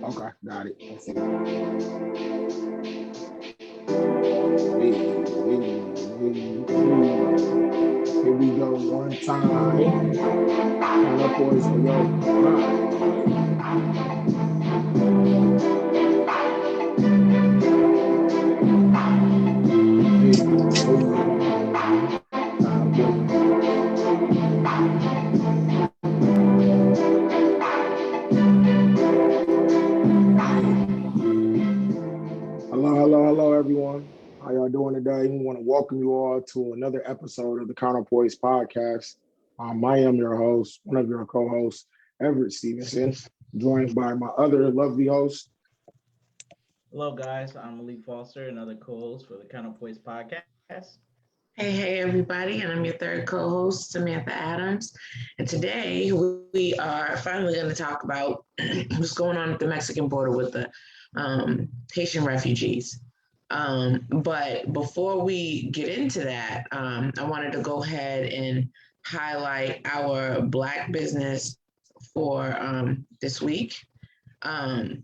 Okay, got it. Here we go one time. Count up boys for your hello, everyone. How y'all doing today? We want to welcome you all to another episode of the Counterpoise Podcast. I am your host, one of your co-hosts, Everett Stevenson, joined by my other lovely host. Hello, guys. I'm Malik Foster, another co-host for the Counterpoise Podcast. Hey, everybody, and I'm your third co-host, Samantha Adams. And today we are finally going to talk about what's going on at the Mexican border with the Haitian refugees. But before we get into that, I wanted to go ahead and highlight our Black business for this week. Give me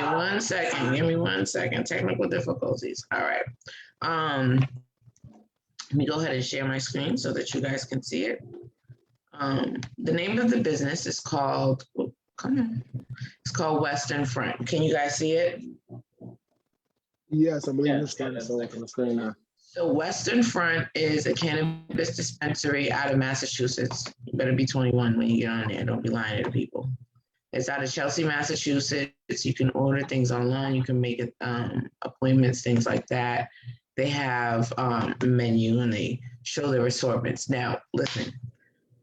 1 second. Give me 1 second. Technical difficulties. All right. Let me go ahead and share my screen so that you guys can see it. The name of the business is called, it's called Western Front. Can you guys see it? Yes, I believe it's starting to show up on the screen now. So Western Front is a cannabis dispensary out of Massachusetts. You better be 21 when you get on there. Don't be lying to people. It's out of Chelsea, Massachusetts. You can order things online. You can make appointments, things like that. They have a menu and they show their assortments. Now, listen,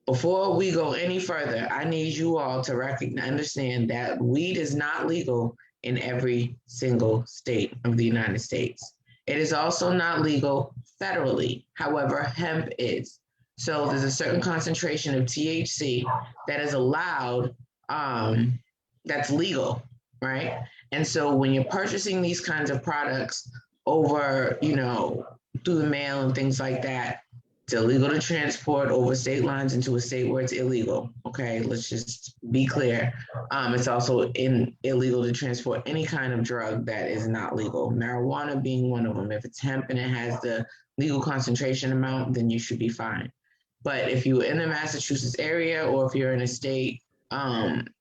before we go any further, I need you all to understand that weed is not legal in every single state of the United States. It is also not legal federally. However, hemp is. So there's a certain concentration of THC that is allowed, that's legal, right? And so when you're purchasing these kinds of products over, through the mail and things like that, it's illegal to transport over state lines into a state where it's illegal. Okay, let's just be clear. It's also illegal to transport any kind of drug that is not legal. Marijuana being one of them. If it's hemp and it has the legal concentration amount, then you should be fine. But if you're in the Massachusetts area, or if you're in a state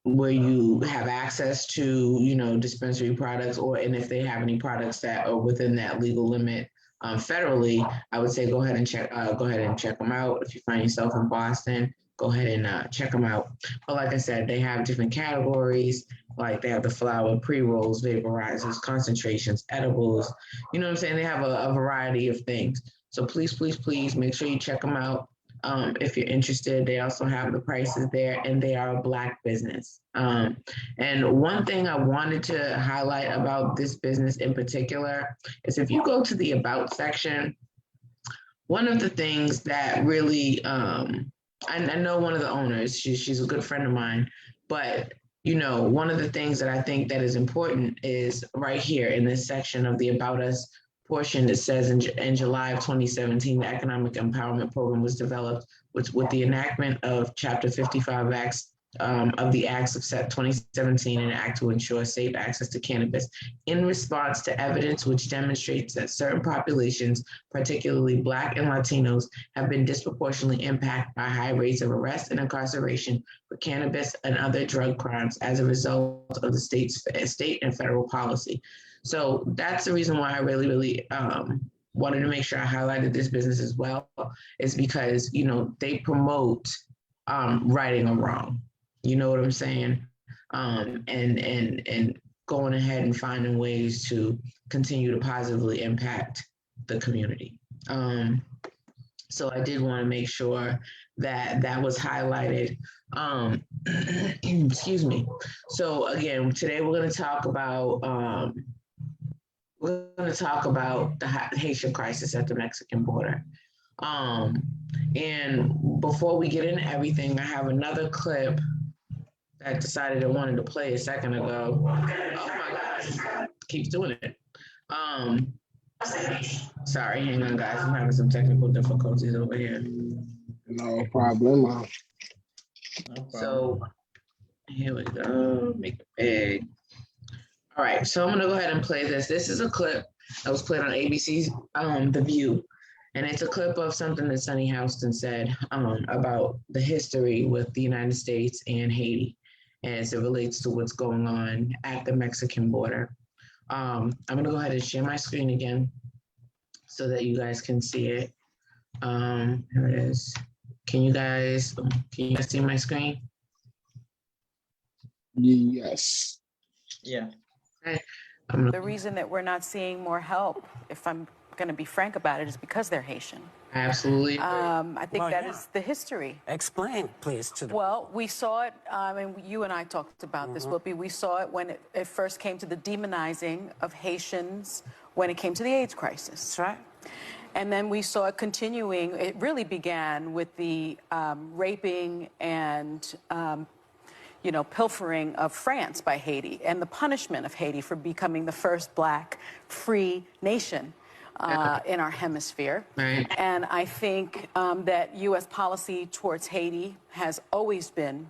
where you have access to, dispensary products, and if they have any products that are within that legal limit federally, I would say go ahead and check them out. If you find yourself in Boston, go ahead and check them out. But like I said, they have different categories. Like they have the flower, pre-rolls, vaporizers, concentrations, edibles. You know what I'm saying? They have a variety of things. So please make sure you check them out. If you're interested, they also have the prices there, and they are a Black business. And one thing I wanted to highlight about this business in particular is if you go to the About section, one of the things that really, I know one of the owners, she's a good friend of mine, but one of the things that I think that is important is right here in this section of the About Us portion that says in July of 2017, the Economic Empowerment Program was developed with the enactment of Chapter 55 Acts of the Acts of 2017, an act to ensure safe access to cannabis in response to evidence which demonstrates that certain populations, particularly Black and Latinos, have been disproportionately impacted by high rates of arrest and incarceration for cannabis and other drug crimes as a result of the state and federal policy. So that's the reason why I really wanted to make sure I highlighted this business as well, is because, they promote righting a wrong. You know what I'm saying? And going ahead and finding ways to continue to positively impact the community. So I did want to make sure that was highlighted. Excuse me. So again, today we're going to talk about the Haitian crisis at the Mexican border. And before we get into everything, I have another clip that I decided I wanted to play a second ago. Oh my gosh, keeps doing it. Sorry, hang on guys, I'm having some technical difficulties over here. No problem. So Here we go. Make it big. All right, so I'm gonna go ahead and play this. This is a clip that was played on ABC's The View, and it's a clip of something that Sunny Houston said about the history with the United States and Haiti as it relates to what's going on at the Mexican border. I'm gonna go ahead and share my screen again so that you guys can see it. Here it is. Can you guys see my screen? Yes. Yeah. Okay. The reason that we're not seeing more help, if I'm going to be frank about it, is because they're Haitian. Absolutely. I think that is the history. Explain, please, to the... Well, we saw it, and you and I talked about this, Whoopi. We saw it when it first came to the demonizing of Haitians when it came to the AIDS crisis. That's right. And then we saw it continuing. It really began with the raping and pilfering of France by Haiti and the punishment of Haiti for becoming the first Black free nation in our hemisphere. Right. And I think that U.S. policy towards Haiti has always been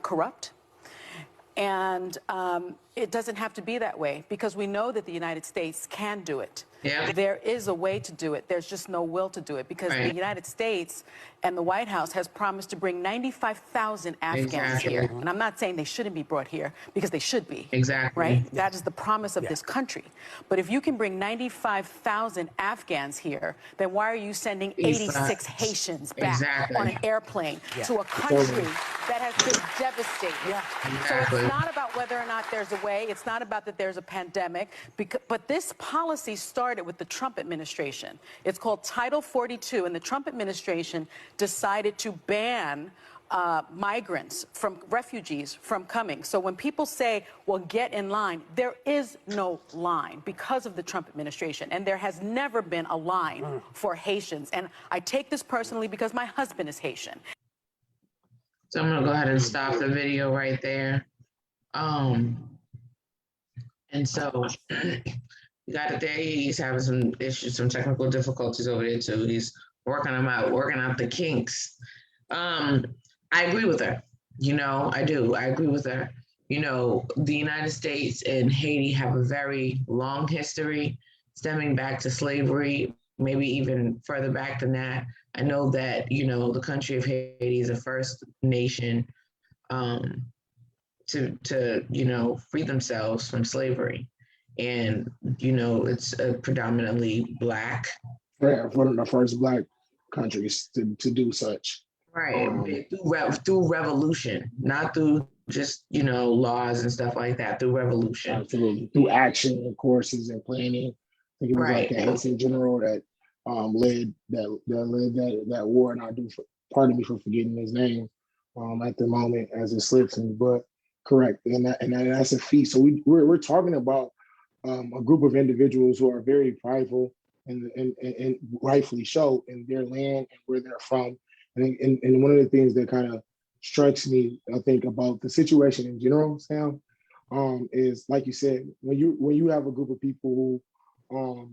corrupt. And it doesn't have to be that way because we know that the United States can do it. Yeah. There is a way to do it. There's just no will to do it because the United States and the White House has promised to bring 95,000 Afghans here. And I'm not saying they shouldn't be brought here because they should be. Exactly. Right? That is the promise of this country. But if you can bring 95,000 Afghans here, then why are you sending 86 Haitians back on an airplane to a country that has been devastated? So it's not about whether or not there's a way. It's not about that there's a pandemic. But this policy started with the Trump administration. It's called Title 42, and the Trump administration decided to ban migrants, refugees from coming. So when people say, well, get in line, there is no line because of the Trump administration. And there has never been a line for Haitians. And I take this personally because my husband is Haitian. So I'm gonna go ahead and stop the video right there. And so you got it there. He's having some issues, some technical difficulties over there too. He's working out the kinks. I agree with her. I do. I agree with her. The United States and Haiti have a very long history stemming back to slavery, maybe even further back than that. I know that, the country of Haiti is the first nation to free themselves from slavery. And, it's predominantly Black. Yeah, one of the first Black countries to do such. Right. Through revolution, not through just, laws and stuff like that, through revolution. Absolutely. Through action and courses and planning. I think it was like the Haitian general that led that war, and pardon me for forgetting his name at the moment as it slips me, but correct. And that's a feat. So we're talking about a group of individuals who are very prideful and rightfully so in their land and where they're from. And one of the things that kind of strikes me, I think, about the situation in general, Sam, is like you said, when you have a group of people who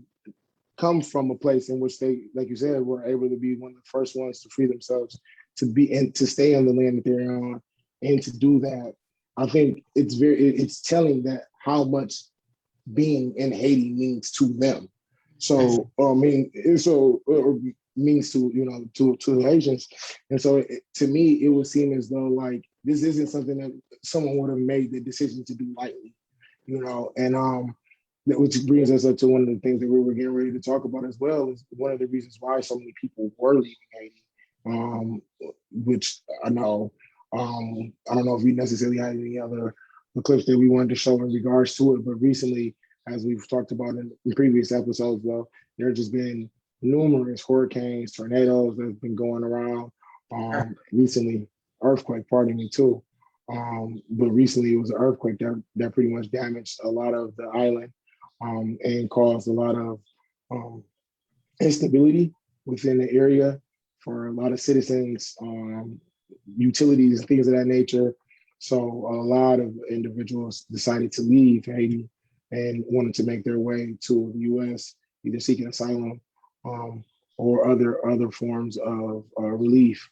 come from a place in which they, like you said, were able to be one of the first ones to free themselves, to stay on the land that they're on, and to do that, I think it's telling that how much being in Haiti means to them. So means to the Haitians, and so to me it would seem as though like this isn't something that someone would have made the decision to do lightly, and which brings us up to one of the things that we were getting ready to talk about as well, is one of the reasons why so many people were leaving Haiti, which I know. I don't know if we necessarily had any other clips that we wanted to show in regards to it, but recently, as we've talked about in previous episodes, though, there have just been numerous hurricanes, tornadoes that have been going around. Recently, earthquake, pardon me, too. But recently it was an earthquake that pretty much damaged a lot of the island and caused a lot of instability within the area for a lot of citizens, utilities and things of that nature. So a lot of individuals decided to leave Haiti and wanted to make their way to the U.S., either seeking asylum or other forms of relief.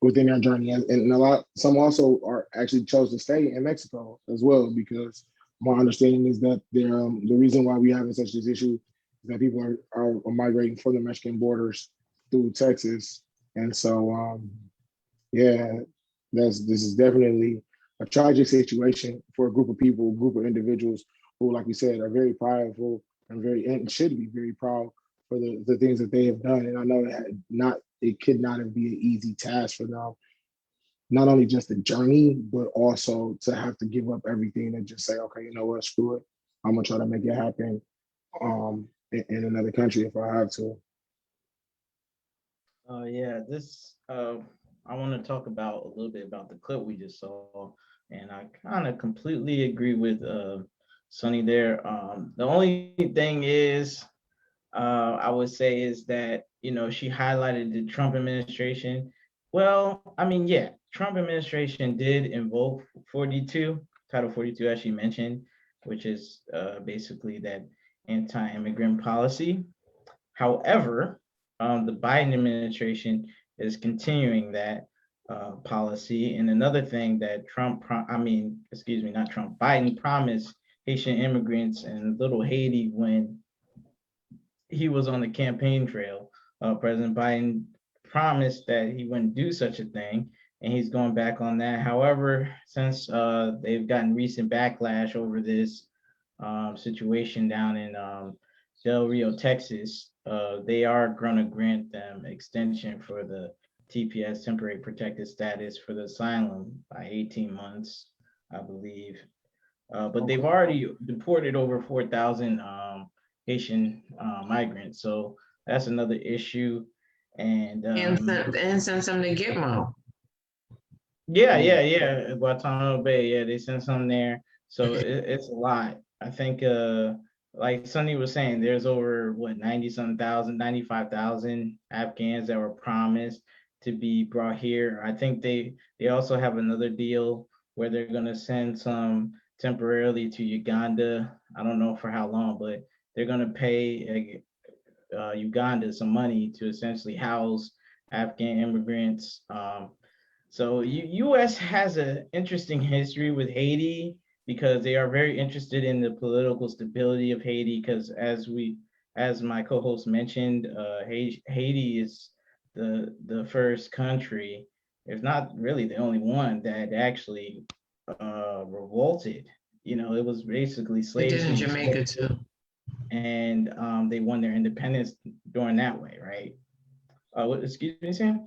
within their journey, and some also are actually chose to stay in Mexico as well, because my understanding is that the reason why we having such this issue is that people are migrating from the Mexican borders through Texas, and so yeah, this is definitely a tragic situation for a group of people, a group of individuals who, like we said, are very prideful and should be very proud for the things that they have done. And I know it could not be an easy task for them, not only just the journey, but also to have to give up everything and just say, okay, you know what, screw it. I'm gonna try to make it happen in another country if I have to. Yeah, this I want to talk about a little bit about the clip we just saw, and I kind of completely agree with Sonny there. The only thing is, I would say is that she highlighted the Trump administration. Well, I mean, yeah, Trump administration did invoke 42, Title 42, as she mentioned, which is basically that anti-immigrant policy. However, the Biden administration is continuing that policy. And another thing that Biden promised Haitian immigrants in Little Haiti when he was on the campaign trail. President Biden promised that he wouldn't do such a thing, and he's going back on that. However, since they've gotten recent backlash over this situation down in Del Rio, Texas, they are going to grant them extension for the TPS, temporary protected status, for the asylum by 18 months, I believe. But they've already deported over 4,000 Haitian migrants, so that's another issue. And send some to Gitmo. Yeah, Guantanamo Bay. Yeah, they sent some there, so it's a lot. I think, like Sonny was saying, there's over 90-some thousand, 95,000 Afghans that were promised to be brought here. I think they also have another deal where they're gonna send some temporarily to Uganda. I don't know for how long, but they're gonna pay Uganda some money to essentially house Afghan immigrants. So U.S. has an interesting history with Haiti because they are very interested in the political stability of Haiti. Because as my co-host mentioned, Haiti is the first country, if not really the only one, that actually revolted. It was basically They did slaves. in Jamaica too. And they won their independence during that way, right? Excuse me, Sam?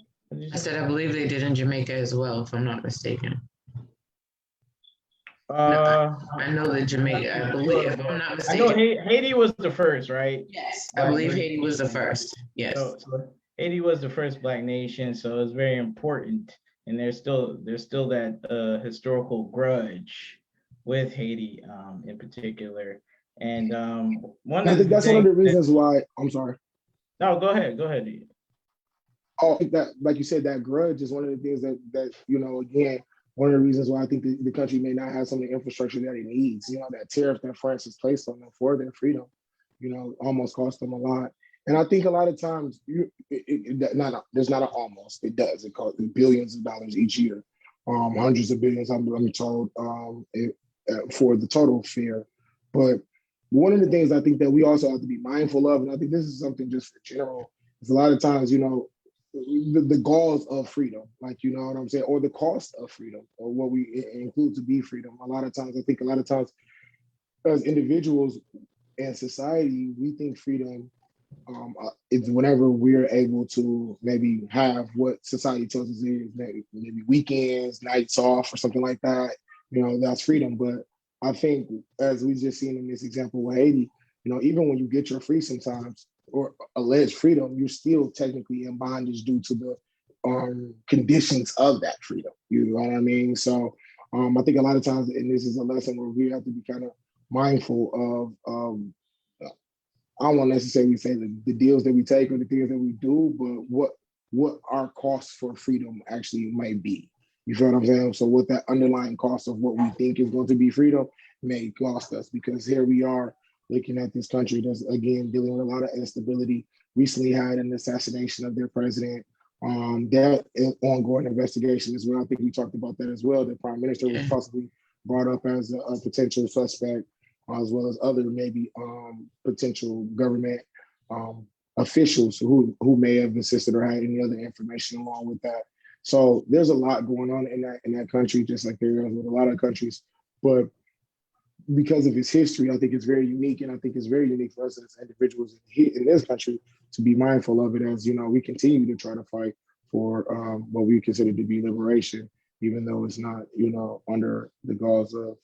I said I believe they did in Jamaica as well, if I'm not mistaken. I know that Jamaica, I believe, if I'm not mistaken. I know Haiti was the first, right? Yes, I believe Haiti was the first. Yes. So Haiti was the first Black nation, so it's very important. And there's still that historical grudge with Haiti in particular. And I think that's one of the reasons why. I'm sorry. No, go ahead. Oh, I think that, like you said, that grudge is one of the things that again, one of the reasons why I think the country may not have some of the infrastructure that it needs. That tariff that France has placed on them for their freedom, almost cost them a lot. And I think a lot of times, there's not an almost. It does. It costs billions of dollars each year, hundreds of billions. I'm told for the total fare. But one of the things I think that we also have to be mindful of, and I think this is something just for general, is a lot of times, the goals of freedom, like, you know what I'm saying, or the cost of freedom, or what we include to be freedom. I think a lot of times as individuals and society, we think freedom it's whenever we're able to maybe have what society tells us is maybe weekends, nights off, or something like that. That's freedom. But I think, as we just seen in this example with Haiti, even when you get your free sometimes, or alleged freedom, you're still technically in bondage due to the conditions of that freedom. You know what I mean? So I think a lot of times, and this is a lesson where we have to be kind of mindful of I don't want to necessarily say the deals that we take or the things that we do, but what our costs for freedom actually might be. You feel what I'm saying? So what that underlying cost of what we think is going to be freedom may cost us, because here we are looking at this country that's, again, dealing with a lot of instability, recently had an assassination of their president, That ongoing investigation as well. I think we talked about that as well. The prime minister was possibly brought up as a potential suspect, as well as other maybe potential government officials who may have assisted or had any other information along with that. So there's a lot going on in that country, just like there is with a lot of countries. But because of its history, I think it's very unique, and I think it's very unique for us as individuals in this country to be mindful of it. As we continue to try to fight for what we consider to be liberation, even though it's not under the gauze of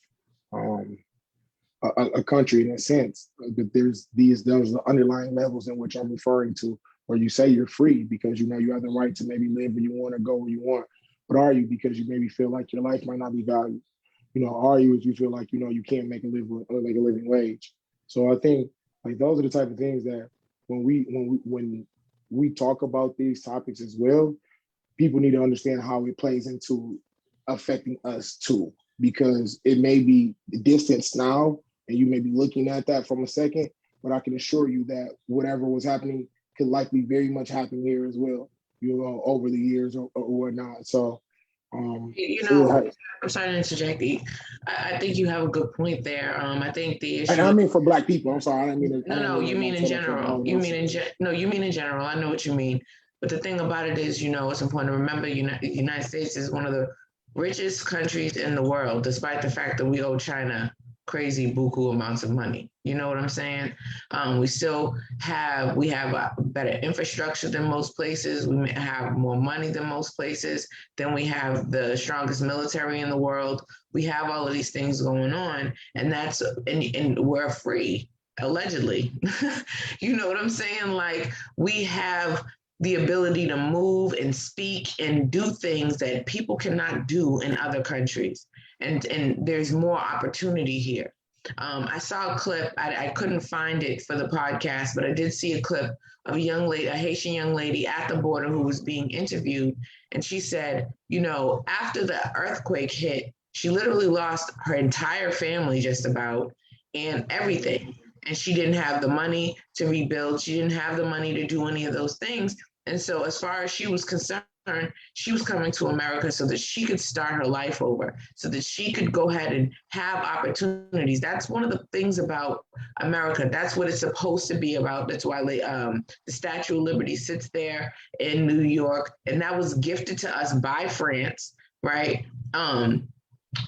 a country in a sense. But there's those underlying levels in which I'm referring to, where you say you're free because you have the right to maybe live where you want to go where you want, but are you because you maybe feel like your life might not be valued? Are you if you feel like you can't make a living wage? So I think like those are the type of things that when we talk about these topics as well, people need to understand how it plays into affecting us too, because it may be distance now and you may be looking at that from a second, but I can assure you that whatever was happening could likely very much happen here as well, over the years or whatnot. So I'm sorry to interject. I think you have a good point there. I think the issue. And I mean for Black people. I'm sorry. I didn't mean to. No, you mean in general. You mean in general. I know what you mean. But the thing about it is, it's important to remember the United States is one of the richest countries in the world, despite the fact that we owe China crazy buku amounts of money. You know what I'm saying? We have a better infrastructure than most places. We have more money than most places. Then we have the strongest military in the world. We have all of these things going on, and we're free, allegedly. You know what I'm saying? Like, we have the ability to move and speak and do things that people cannot do in other countries. And there's more opportunity here. I saw a clip, I couldn't find it for the podcast, but I did see a clip of a Haitian young lady at the border who was being interviewed. And she said, after the earthquake hit, she literally lost her entire family just about and everything. And she didn't have the money to rebuild. She didn't have the money to do any of those things. And so as far as she was concerned, she was coming to America so that she could start her life over, so that she could go ahead and have opportunities. That's one of the things about America. That's what it's supposed to be about. That's why the Statue of Liberty sits there in New York, and that was gifted to us by France, right?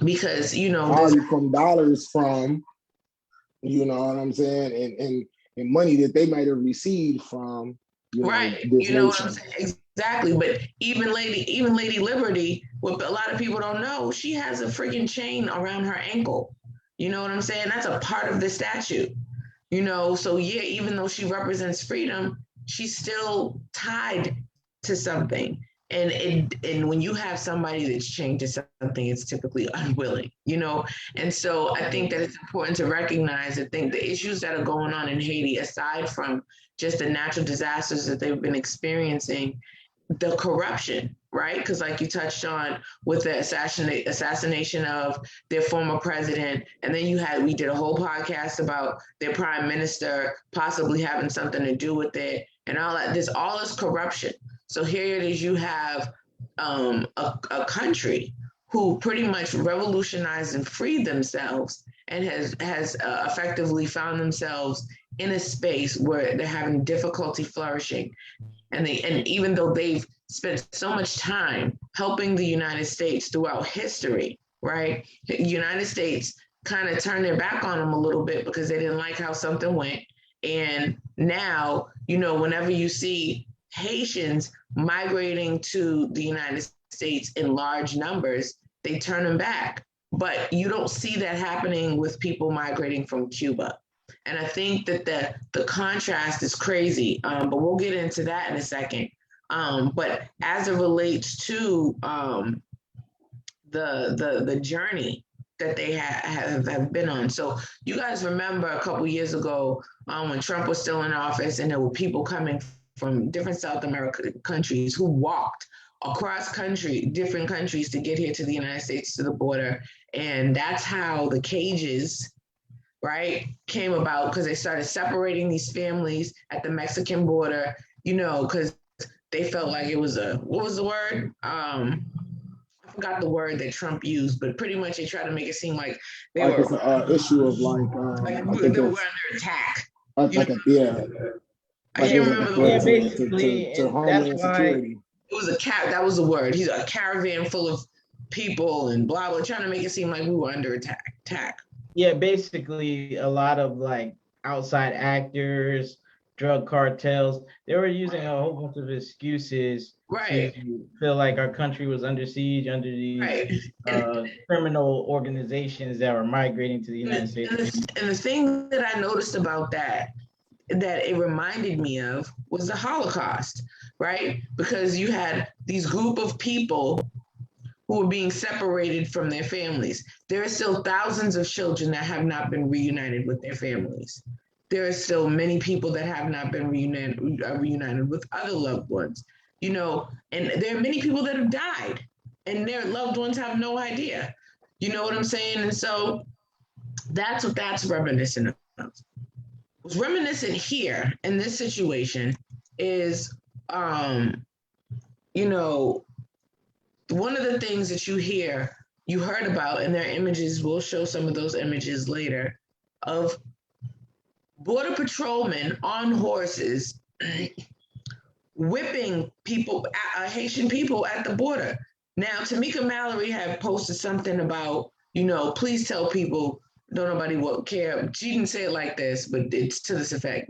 Because from dollars from, you know what I'm saying, and money that they might have received from. Right. You know what I'm saying? Exactly. But even Lady Liberty, what a lot of people don't know, she has a freaking chain around her ankle. You know what I'm saying? That's a part of the statue. So yeah, even though she represents freedom, she's still tied to something. And when you have somebody that's chained to something, it's typically unwilling, And so I think that it's important to recognize the issues that are going on in Haiti, aside from just the natural disasters that they've been experiencing, the corruption, right? Because like you touched on with the assassination of their former president, and then we did a whole podcast about their prime minister possibly having something to do with it, and all that. There's all this corruption. So here it is, you have a country who pretty much revolutionized and freed themselves and has effectively found themselves in a space where they're having difficulty flourishing. And even though they've spent so much time helping the United States throughout history, right? The United States kind of turned their back on them a little bit because they didn't like how something went. And now, whenever you see Haitians migrating to the United States in large numbers, they turn them back. But you don't see that happening with people migrating from Cuba. And I think that the contrast is crazy, but we'll get into that in a second. But as it relates to the journey that they have been on. So you guys remember a couple years ago when Trump was still in office, and there were people coming from different South American countries who walked across different countries to get here to the United States, to the border. And that's how the cages, right, came about, because they started separating these families at the Mexican border, because they felt like it was what was the word? I forgot the word that Trump used, but pretty much they tried to make it seem like they like were it's an issue of like I think they were it's under attack. yeah, I like it can't was like a remember the threat word. basically, to and that's homeland why. security. It was that was the word. He's a caravan full of people and blah blah, trying to make it seem like we were under attack. Yeah, basically a lot of like outside actors, drug cartels, they were using a whole bunch of excuses Right. to feel like our country was under siege under these criminal organizations that were migrating to the United States. And the thing that I noticed about that it reminded me of was the Holocaust, right? Because you had these group of people who were being separated from their families. There are still thousands of children that have not been reunited with their families. There are still many people that have not been reunited with other loved ones, you know, and there are many people that have died and their loved ones have no idea. You know what I'm saying? And so that's what that's reminiscent of. What's reminiscent here in this situation is, you know, one of the things that you heard about, and their images, we'll show some of those images later, of border patrolmen on horses whipping people, Haitian people at the border. Now, Tamika Mallory had posted something about, you know, please tell people, don't nobody will care. She didn't say it like this, but it's to this effect.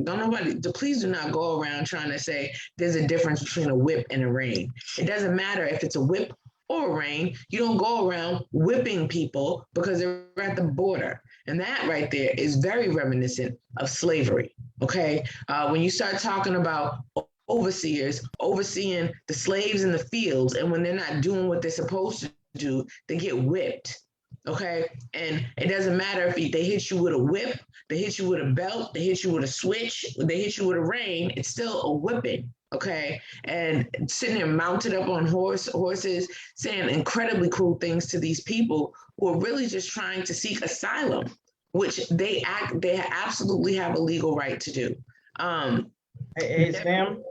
Please do not go around trying to say there's a difference between a whip and a rein. It doesn't matter if it's a whip or a rein. You don't go around whipping people because they're at the border. And that right there is very reminiscent of slavery, okay? When you start talking about overseers overseeing the slaves in the fields, and when they're not doing what they're supposed to do, they get whipped. Okay, and it doesn't matter if they hit you with a whip, they hit you with a belt, they hit you with a switch, they hit you with a rein, it's still a whipping. Okay, and sitting there mounted up on horses, saying incredibly cruel things to these people who are really just trying to seek asylum, which they absolutely have a legal right to do. Hey Sam.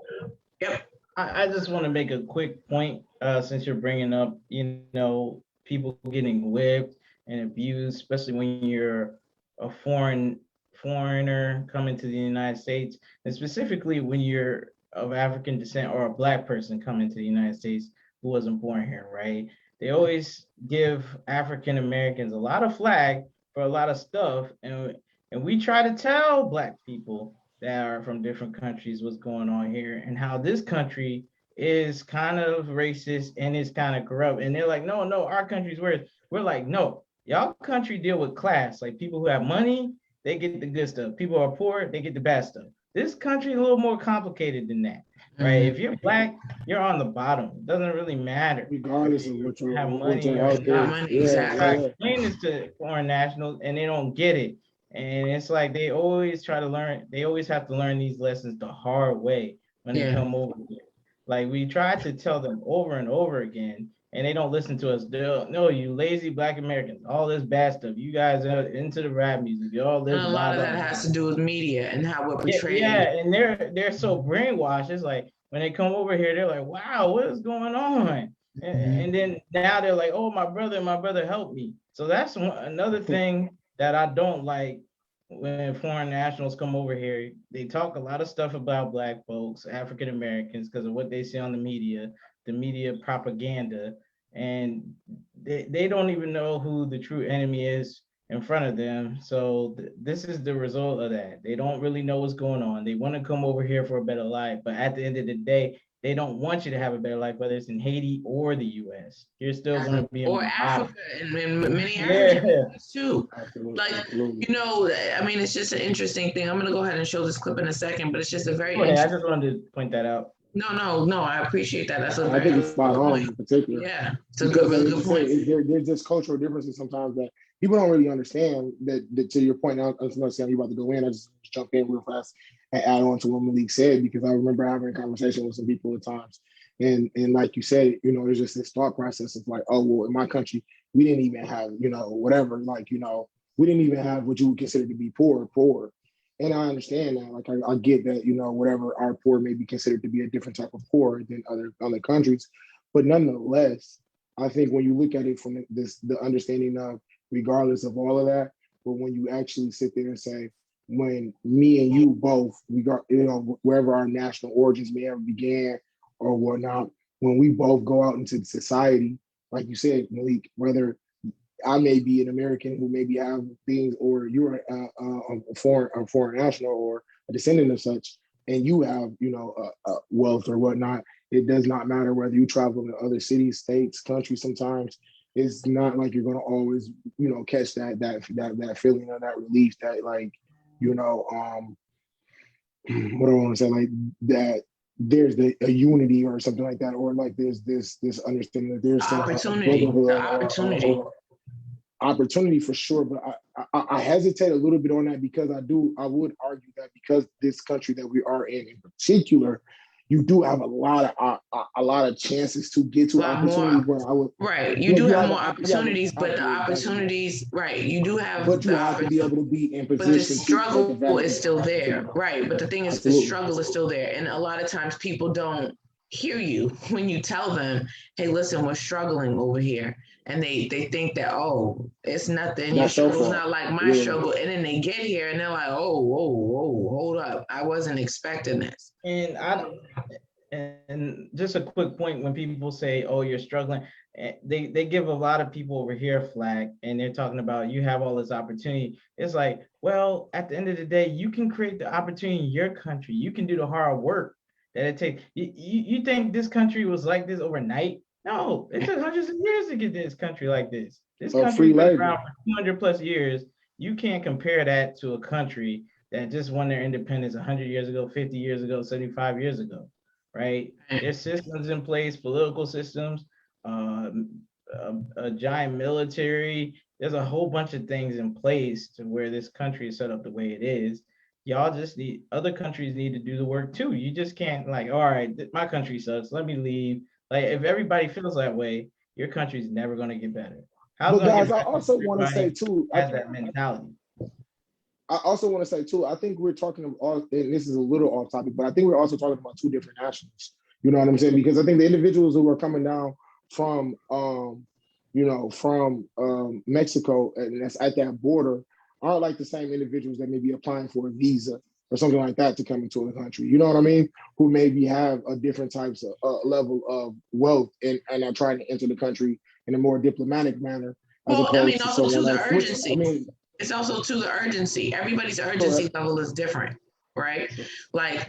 Yep. I just want to make a quick point since you're bringing up, you know, people getting whipped and abused, especially when you're a foreigner coming to the United States, and specifically when you're of African descent or a Black person coming to the United States who wasn't born here, right? They always give African Americans a lot of flack for a lot of stuff, and we try to tell Black people that are from different countries what's going on here and how this country is kind of racist and is kind of corrupt. And they're like, no, our country's worse. We're like, no, y'all country deal with class. Like people who have money, they get the good stuff. People who are poor, they get the bad stuff. This country is a little more complicated than that, right? If you're Black, you're on the bottom. It doesn't really matter. Regardless of what you have money or not money. Exactly. Explain this to foreign nationals and they don't get it. And it's like they always try to learn, they always have to learn these lessons the hard way when they come over here. Like we try to tell them over and over again, and they don't listen to us. No, you lazy Black Americans, all this bad stuff. You guys are into the rap music. You all this. A lot of that has to do with media and how we're portrayed. Yeah, and they're so brainwashed. It's like when they come over here, they're like, wow, what is going on? And then now they're like, oh, my brother helped me. So that's another thing that I don't like when foreign nationals come over here. They talk a lot of stuff about Black folks, African Americans, because of what they see on the media propaganda, and they don't even know who the true enemy is in front of them. So this is the result of that. They don't really know what's going on. They want to come over here for a better life, but at the end of the day, they don't want you to have a better life, whether it's in Haiti or the U.S. You're still going to be or Africa and many Africans too. Like, you know, I mean, it's just an interesting thing. I'm going to go ahead and show this clip in a second, but it's just a very I just wanted to point that out. No, I appreciate that. That's I think it's spot on in particular. Yeah, it's a really good point. There's just cultural differences sometimes that people don't really understand. That to your point, I was not saying you're about to go in. I just jump in real fast and add on to what Malik said, because I remember having a conversation with some people at times, and like you said, you know, there's just this thought process of like, oh well, in my country we didn't even have, you know, whatever, like, you know, we didn't even have what you would consider to be poor, And I understand that. Like I get that, whatever our poor may be considered to be a different type of poor than other countries. But nonetheless, I think when you look at it from the understanding of regardless of all of that, but when you actually sit there and say, when me and you both, wherever our national origins may have began or whatnot, when we both go out into society, like you said, Malik, whether I may be an American who maybe have things, or you're a foreign national or a descendant of such, and you have, wealth or whatnot. It does not matter whether you travel to other cities, states, countries. Sometimes it's not like you're going to always, catch that feeling of that relief that, like, what do I want to say, like that. There's a unity or something like that, or like there's this understanding that there's opportunity. Opportunity for sure, but I hesitate a little bit on that because I would argue that because this country that we are in particular, you do have a lot of chances to get to opportunities where I would you do have more opportunities, but the opportunities you do have, but you have to be able to be in position. But the struggle is still there, right? But the thing is, the struggle is still there, and a lot of times people don't hear you when you tell them, "Hey, listen, we're struggling over here." And they think that, oh, it's nothing. Your struggle's not like my struggle. And then they get here and they're like, oh, whoa, hold up. I wasn't expecting this. And just a quick point, when people say, oh, you're struggling, they give a lot of people over here flag, and they're talking about you have all this opportunity. It's like, well, at the end of the day, you can create the opportunity in your country. You can do the hard work that it takes. You think this country was like this overnight? No, it took hundreds of years to get this country like this. This country's been around for 200 plus years. You can't compare that to a country that just won their independence 100 years ago, 50 years ago, 75 years ago, right? There's systems in place, political systems, a giant military. There's a whole bunch of things in place to where this country is set up the way it is. Y'all just other countries need to do the work too. You just can't like, all right, my country sucks, let me leave. Like, if everybody feels that way, your country's never going to get better. But guys, I also want to say too, has that mentality. I also want to say too, I think we're talking about, and this is a little off topic, but I think we're also talking about two different nationals. You know what I'm saying? Because I think the individuals who are coming down from, Mexico, and that's at that border, aren't like the same individuals that may be applying for a visa or something like that to come into the country. You know what I mean? Who maybe have a different types of level of wealth and are trying to enter the country in a more diplomatic manner. Also to the urgency. It's also to the urgency. Everybody's urgency level is different, right? Like,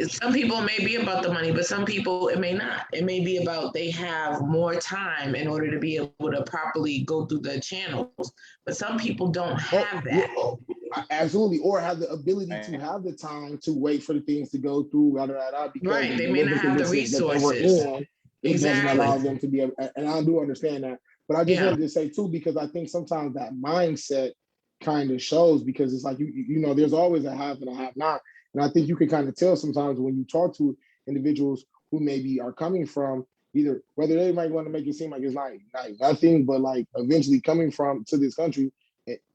some people may be about the money, but some people it may not. It may be about they have more time in order to be able to properly go through the channels. But some people don't have that. Absolutely, or have the ability to have the time to wait for the things to go through. Right, they may not have the resources. It doesn't allow them to be able, and I do understand that. But I just wanted to say too, because I think sometimes that mindset kind of shows, because it's like there's always a have and a have not, and I think you can kind of tell sometimes when you talk to individuals who maybe are coming from either, whether they might want to make it seem like it's not nothing, but like eventually coming to this country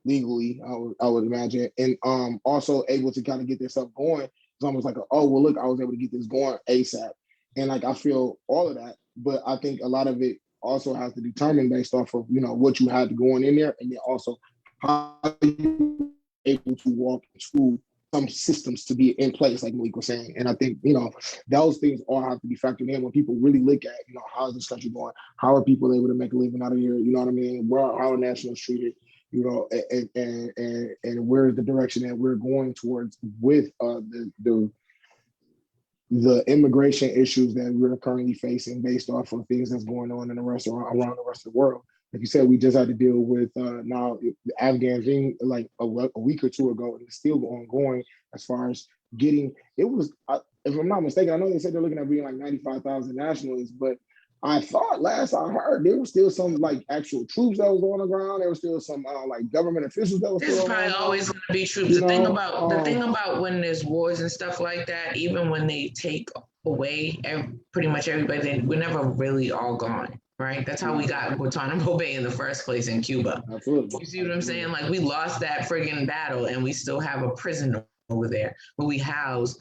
legally, I would imagine, and also able to kind of get this stuff going. It's almost like I was able to get this going ASAP, and like I feel all of that, but I think a lot of it also has to determine based off of what you had going in there, and then also how you able to walk through some systems to be in place, like Malik was saying. And I think those things all have to be factored in when people really look at how is this country going, how are people able to make a living out of here, you know what I mean, how are nationals treated, and where's the direction that we're going towards with the immigration issues that we're currently facing based off of things that's going on in around the rest of the world. Like you said, we just had to deal with now the Afghans being like a week or two ago, and it's still ongoing as far as getting. It was, if I'm not mistaken, I know they said they're looking at being like 95,000 nationalists, but I thought last I heard there was still some like actual troops that was on the ground. There was still some like government officials that was. There's probably always going to be troops. The thing about when there's wars and stuff like that, even when they take away pretty much everybody, we're never really all gone. Right, that's how we got Guantanamo Bay in the first place in Cuba. Absolutely. You see what I'm saying? Like, we lost that friggin' battle, and we still have a prison over there, where we house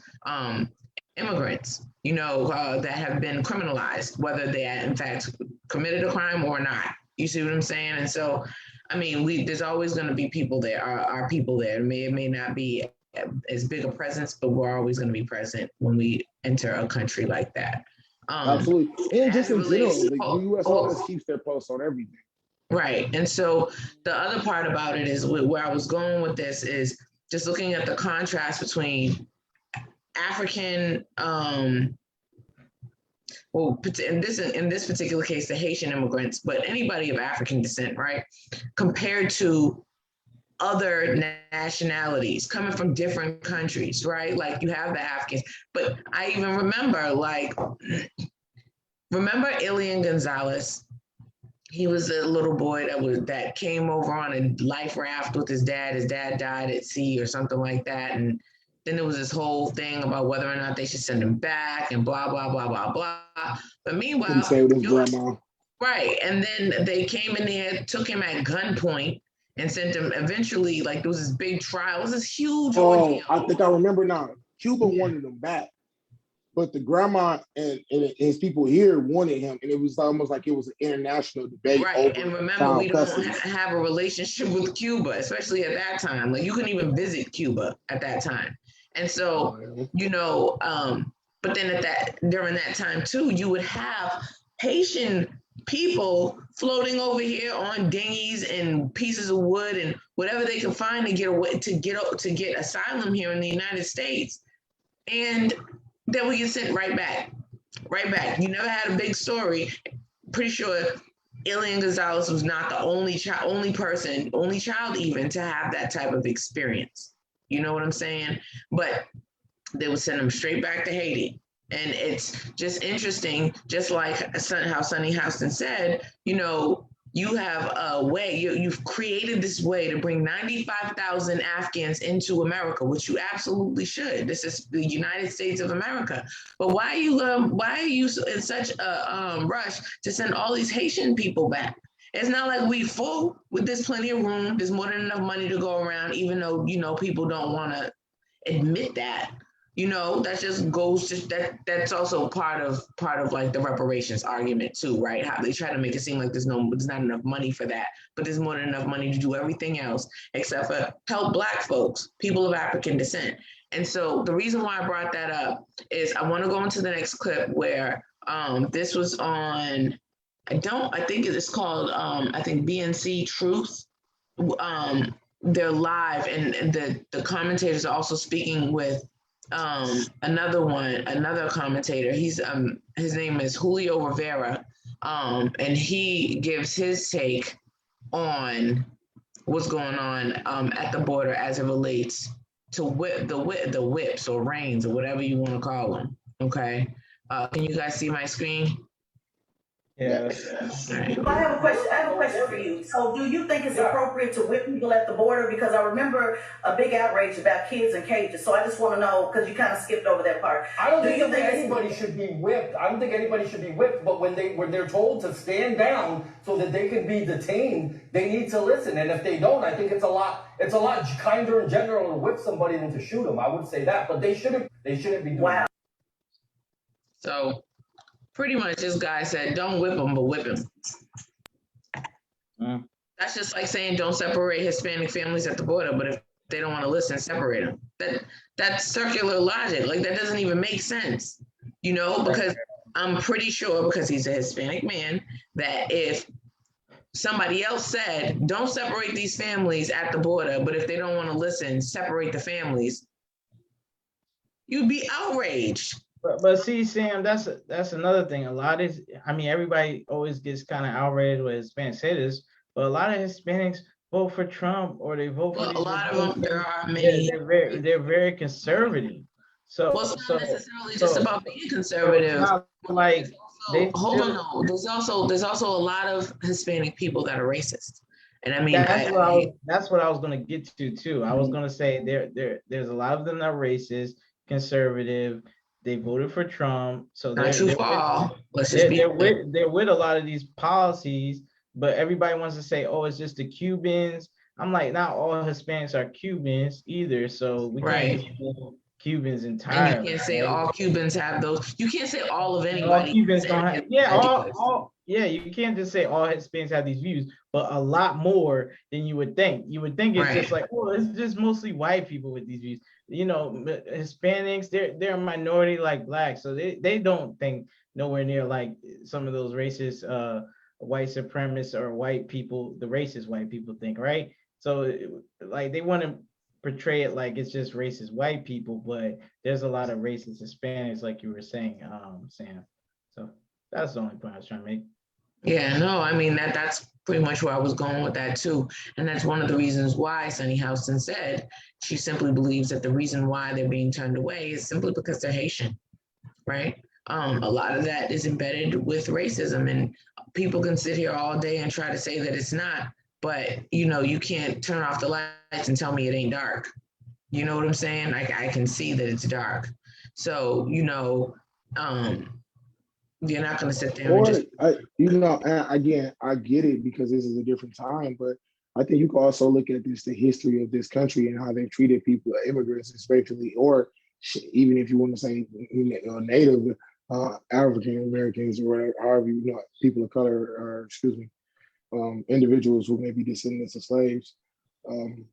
immigrants, that have been criminalized, whether they in fact committed a crime or not. You see what I'm saying? And so, I mean, there's always going to be people there, our people there. It may not be as big a presence, but we're always going to be present when we enter a country like that. Absolutely. And just in general, the U.S. always keeps their pulse on everything. Right. And so the other part about it is where I was going with this is just looking at the contrast between African, in this particular case, the Haitian immigrants, but anybody of African descent, right, compared to other nationalities coming from different countries, right? Like you have the Africans, but I even remember Elian Gonzalez. He was a little boy that came over on a life raft with his dad. His dad died at sea or something like that, and then there was this whole thing about whether or not they should send him back and blah blah blah blah blah. But meanwhile, say with his grandma. Right, and then they came in there, took him at gunpoint, and sent him eventually, like there was this big trial. It was this huge ordeal. I think I remember now. Cuba wanted him back, but the grandma and his people here wanted him, and it was almost like it was an international debate. Right, and remember, we don't have a relationship with Cuba, especially at that time. Like you couldn't even visit Cuba at that time. And so, but then during that time too, you would have Haitian people floating over here on dinghies and pieces of wood and whatever they can find to get away, to get asylum here in the United States, and then we get sent right back. You never had a big story. Pretty sure Elian Gonzalez was not the only child even to have that type of experience. You know what I'm saying? But they would send them straight back to Haiti. And it's just interesting, just like how Sunny Houston said, you have a way, you've created this way to bring 95,000 Afghans into America, which you absolutely should. This is the United States of America. But why are you in such a rush to send all these Haitian people back? It's not like we full. There's plenty of room. There's more than enough money to go around, even though, people don't want to admit that. That just goes to that's also part of like the reparations argument too, right? How they try to make it seem like there's not enough money for that, but there's more than enough money to do everything else except for help Black folks, people of African descent. And so the reason why I brought that up is I want to go into the next clip where this was on, I think it's called I think BNC Truth. They're live and the commentators are also speaking with another commentator. He's his name is Julio Rivera, and he gives his take on what's going on at the border as it relates to the whips or reins or whatever you want to call them. Okay, can you guys see my screen? Yes. Right. I have a question for you. So do you think it's appropriate to whip people at the border? Because I remember a big outrage about kids in cages. So I just want to know, because you kind of skipped over that part. I don't think anybody should be whipped. I don't think anybody should be whipped, but when they're told to stand down so that they can be detained, they need to listen. And if they don't, I think it's a lot kinder in general to whip somebody than to shoot them. I would say that, but they shouldn't be doing that. So pretty much this guy said, don't whip them, but whip him. That's just like saying don't separate Hispanic families at the border, but if they don't want to listen, separate them. That's circular logic. Like that doesn't even make sense, because I'm pretty sure, because he's a Hispanic man, that if somebody else said, don't separate these families at the border, but if they don't want to listen, separate the families, you'd be outraged. But see, Sam, that's another thing. A lot is, everybody always gets kind of outraged when Hispanics say this, but a lot of Hispanics vote for Trump or they vote for. A lot of them, there are many. They're very conservative. So it's not necessarily just about being conservative. Hold on, there's also a lot of Hispanic people that are racist, and that's what I was gonna get to too. I was gonna say there's a lot of them that are racist, conservative. They voted for Trump, so they're with a lot of these policies. But everybody wants to say, "Oh, it's just the Cubans." I'm like, not all Hispanics are Cubans either, so we can't just pull Cubans entirely. And you can't say all Cubans have those. You can't say all of anybody. All Cubans don't have, you can't just say all Hispanics have these views, but a lot more than you would think. You would think it's just like, oh, it's just mostly white people with these views. You know, Hispanics, they're a minority like blacks, so they don't think nowhere near like some of those racist white supremacists or white people, the racist white people think, right? So like they want to portray it like it's just racist white people, but there's a lot of racist Hispanics, like you were saying, Sam. So that's the only point I was trying to make. Yeah, no, I mean that's pretty much where I was going with that too. And that's one of the reasons why Sunny Houston said she simply believes that the reason why they're being turned away is simply because they're Haitian, right? A lot of that is embedded with racism, and people can sit here all day and try to say that it's not, but you know, you can't turn off the lights and tell me it ain't dark. You know what I'm saying? I can see that it's dark. So, you know, you're not going to sit there and just... Again, I get it because this is a different time, but I think you can also look at the history of this country and how they've treated people, immigrants especially, or even if you want to say Native African Americans or whatever, however, you know, people of color, or individuals who may be descendants of slaves. And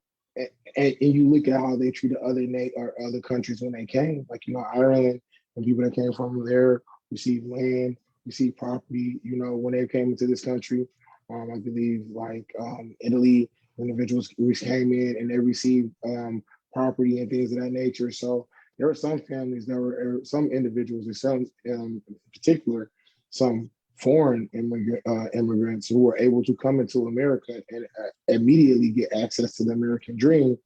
you look at how they treated other countries when they came, like, you know, Ireland and people that came from there received land, received property, you know, when they came into this country. I believe like Italy, individuals came in and they received property and things of that nature. So there were some families that were, some individuals, and some in particular, some foreign immigrants who were able to come into America and immediately get access to the American dream,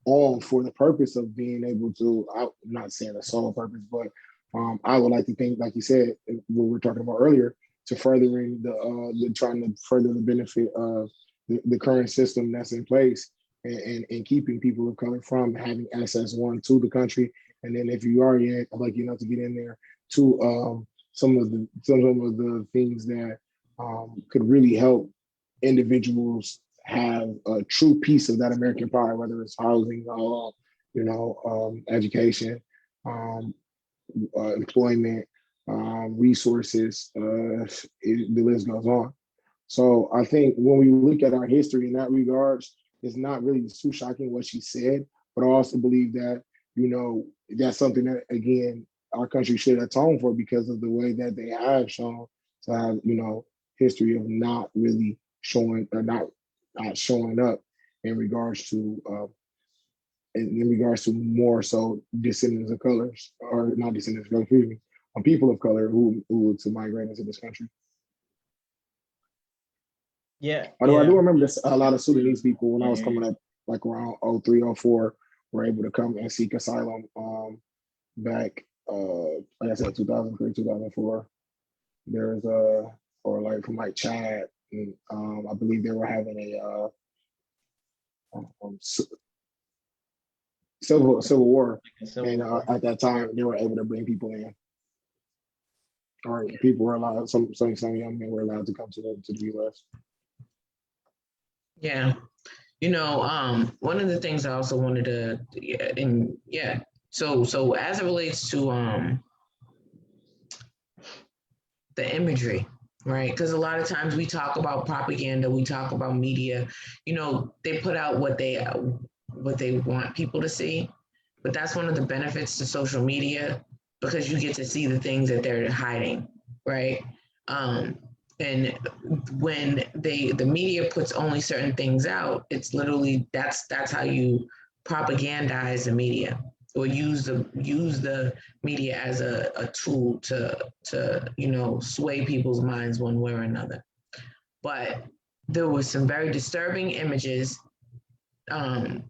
all for the purpose of being able to, I'm not saying a sole purpose, but I would like to think, like you said, what we were talking about earlier, to furthering trying to further the benefit of the current system that's in place, and keeping people of color from having access, one, to the country, and then if you are lucky enough to get in there, to some of the things that could really help individuals have a true piece of that American pie, whether it's housing, education, employment, resources, the list goes on. So I think when we look at our history in that regards, it's not really too shocking what she said, but I also believe that, you know, that's something that, again, our country should atone for, because of the way that they have shown to have, you know, history of not really showing, or not showing up in regards to more so descendants of colors, or not descendants of color, excuse me, people of color who were to migrate into this country. Yeah. Although I do remember this, a lot of Sudanese people when I was coming up, like around 03, 04, were able to come and seek asylum back, like I said, 2003, 2004. There's or like from like Chad, and I believe they were having a civil war, and at that time they were able to bring people in, or people were allowed. Some young men were allowed to come to the U.S. Yeah, you know, one of the things I also wanted to, so as it relates to the imagery, right? Because a lot of times we talk about propaganda, we talk about media, you know, they put out what they want people to see, but that's one of the benefits to social media, because you get to see the things that they're hiding, right? And when the media puts only certain things out, it's literally that's how you propagandize the media, or use the media as a tool to you know, sway people's minds one way or another. But there was some very disturbing images that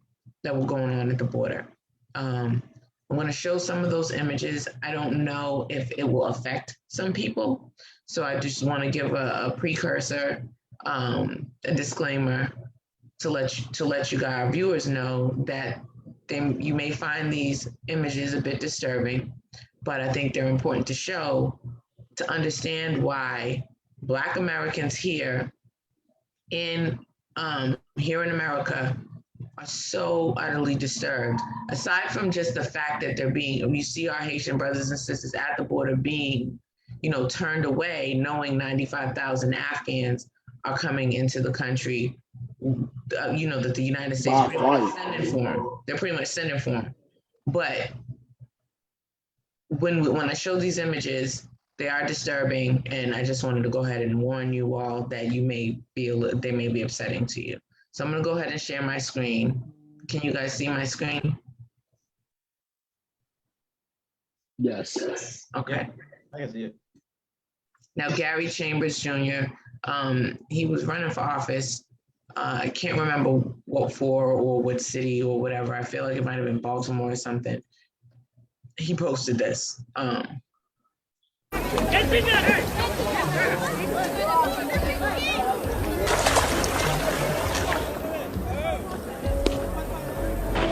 were going on at the border. I'm going to show some of those images. I don't know if it will affect some people, so I just want to give a precursor, a disclaimer, to let you guys, viewers, know that you may find these images a bit disturbing, but I think they're important to show, to understand why Black Americans here in America are so utterly disturbed. Aside from just the fact that we see our Haitian brothers and sisters at the border being, turned away, knowing 95,000 Afghans are coming into the country, that the United States is sending for them. They're pretty much sending for them. But when I show these images, they are disturbing, and I just wanted to go ahead and warn you all that they may be upsetting to you. So I'm gonna go ahead and share my screen. Can you guys see my screen? Yes. Okay. I can see it. Now, Gary Chambers Jr., he was running for office. I can't remember what for or what city or whatever. I feel like it might have been Baltimore or something. He posted this.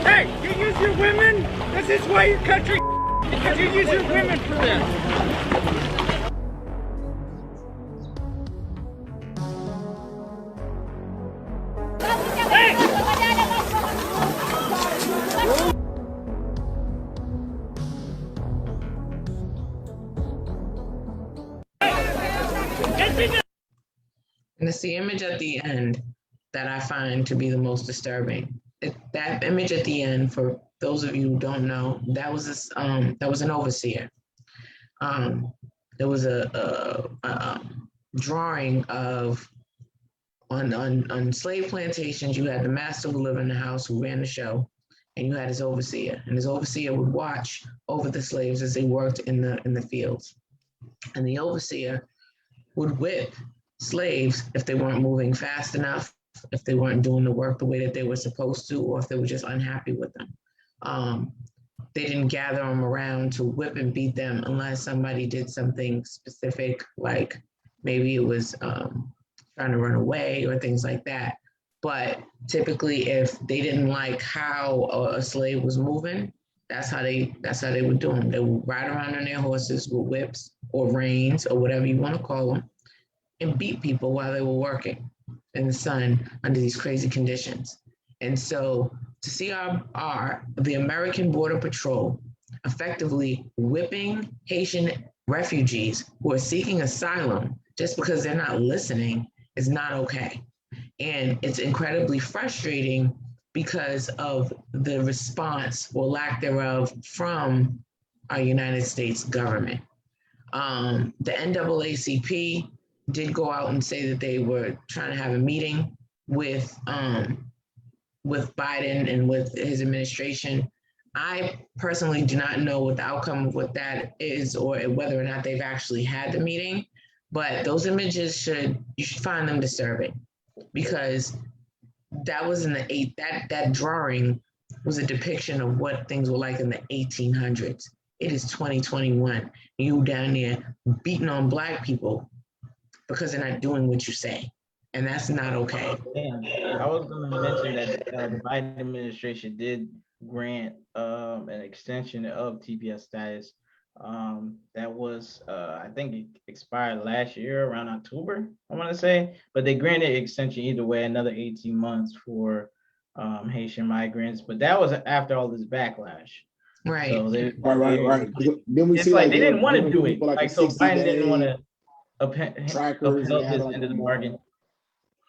Hey, you use your women? This is why your country because you use your women for this. And it's the image at the end that I find to be the most disturbing. That image at the end, for those of you who don't know, that was an overseer. There was a drawing of on slave plantations. You had the master who lived in the house, who ran the show, and you had his overseer. And his overseer would watch over the slaves as they worked in the fields. And the overseer would whip slaves if they weren't moving fast enough, if they weren't doing the work the way that they were supposed to, or if they were just unhappy with them. They didn't gather them around to whip and beat them unless somebody did something specific, like maybe it was trying to run away or things like that. But typically, if they didn't like how a slave was moving, that's how they would do them. They would ride around on their horses with whips or reins or whatever you want to call them, and beat people while they were working in the sun under these crazy conditions. And so to see the American Border Patrol effectively whipping Haitian refugees who are seeking asylum just because they're not listening is not okay. And it's incredibly frustrating because of the response or lack thereof from our United States government. The NAACP did go out and say that they were trying to have a meeting with Biden and with his administration. I personally do not know what the outcome of what that is or whether or not they've actually had the meeting, but those images you should find them disturbing, because that was that drawing was a depiction of what things were like in the 1800s. It is 2021. You down there beating on Black people because they're not doing what you say. And that's not okay. Damn. I was going to mention that the Biden administration did grant an extension of TPS status. That was, I think it expired last year around October, I want to say. But they granted extension either way, another 18 months for Haitian migrants. But that was after all this backlash. Right. So Right. Then we it's see like they didn't want to do it. Like so Biden didn't want to trackers upheld his end of the bargain.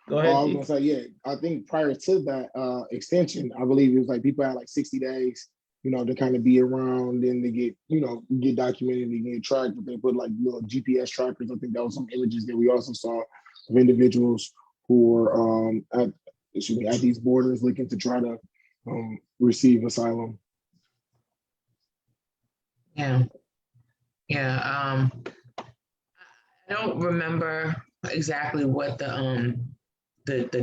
Go ahead. I was gonna say, yeah, I think prior to that extension, I believe it was like people had like 60 days, to kind of be around and to get documented and get tracked, but they put like little GPS trackers. I think that was some images that we also saw of individuals who were at these borders looking to try to receive asylum. Yeah. I don't remember exactly what the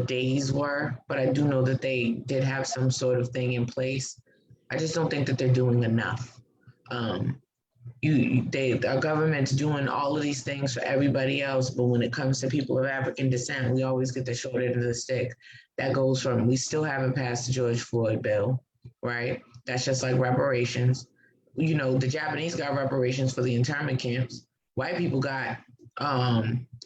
days were, but I do know that they did have some sort of thing in place. I just don't think that they're doing enough. Our government's doing all of these things for everybody else, but when it comes to people of African descent, we always get the short end of the stick. That goes from, we still haven't passed the George Floyd bill, right? That's just like reparations. The Japanese got reparations for the internment camps. White people got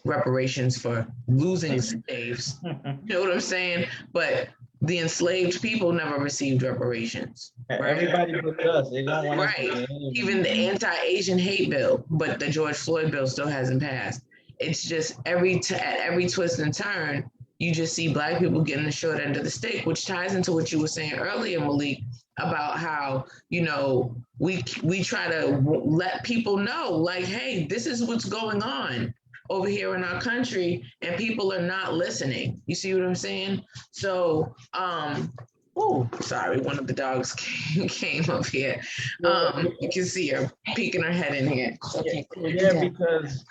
reparations for losing slaves. You know what I'm saying? But the enslaved people never received reparations. Right? Everybody but us. They don't want right. us to get Even the anti-Asian hate bill, but the George Floyd bill still hasn't passed. It's just at every twist and turn, you just see Black people getting the short end of the stick, which ties into what you were saying earlier, Malik, about how, you know, we try to let people know, like, hey, this is what's going on over here in our country, and people are not listening. You see what I'm saying? So, oh, sorry, one of the dogs came up here. You can see her peeking her head in here. Yeah, because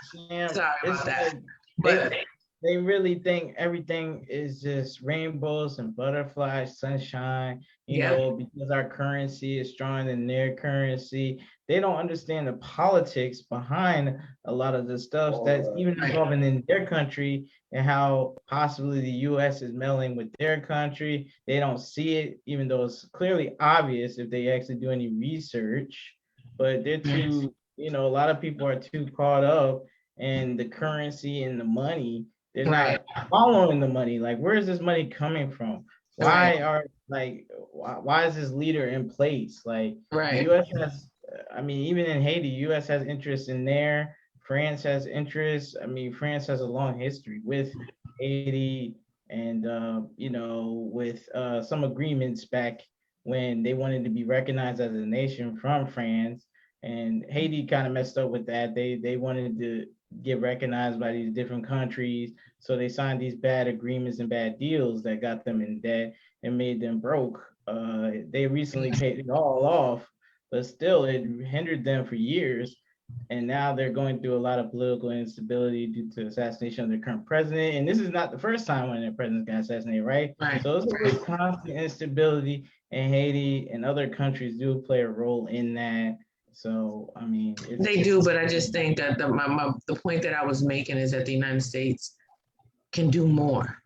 sorry about that. But they really think everything is just rainbows and butterflies, sunshine, you know, because our currency is stronger than their currency. They don't understand the politics behind a lot of the stuff that's even involving in their country, and how possibly the US is meddling with their country. They don't see it, even though it's clearly obvious if they actually do any research, but they're too, you know, a lot of people are too caught up in the currency and the money. They're not following the money. Like, where is this money coming from? Why is this leader in place? Like, the US has, I mean, even in Haiti, US has interest in there. France has interest. I mean, France has a long history with Haiti, and you know, with some agreements back when they wanted to be recognized as a nation from France. And Haiti kind of messed up with that. They wanted to get recognized by these different countries, so they signed these bad agreements and bad deals that got them in debt and made them broke. They recently paid it all off, but still it hindered them for years. And now they're going through a lot of political instability due to assassination of their current president. And this is not the first time when their president got assassinated, right? So it's always constant instability, and Haiti and other countries do play a role in that. So, I mean, they do, but I just think that the point that I was making is that the United States can do more,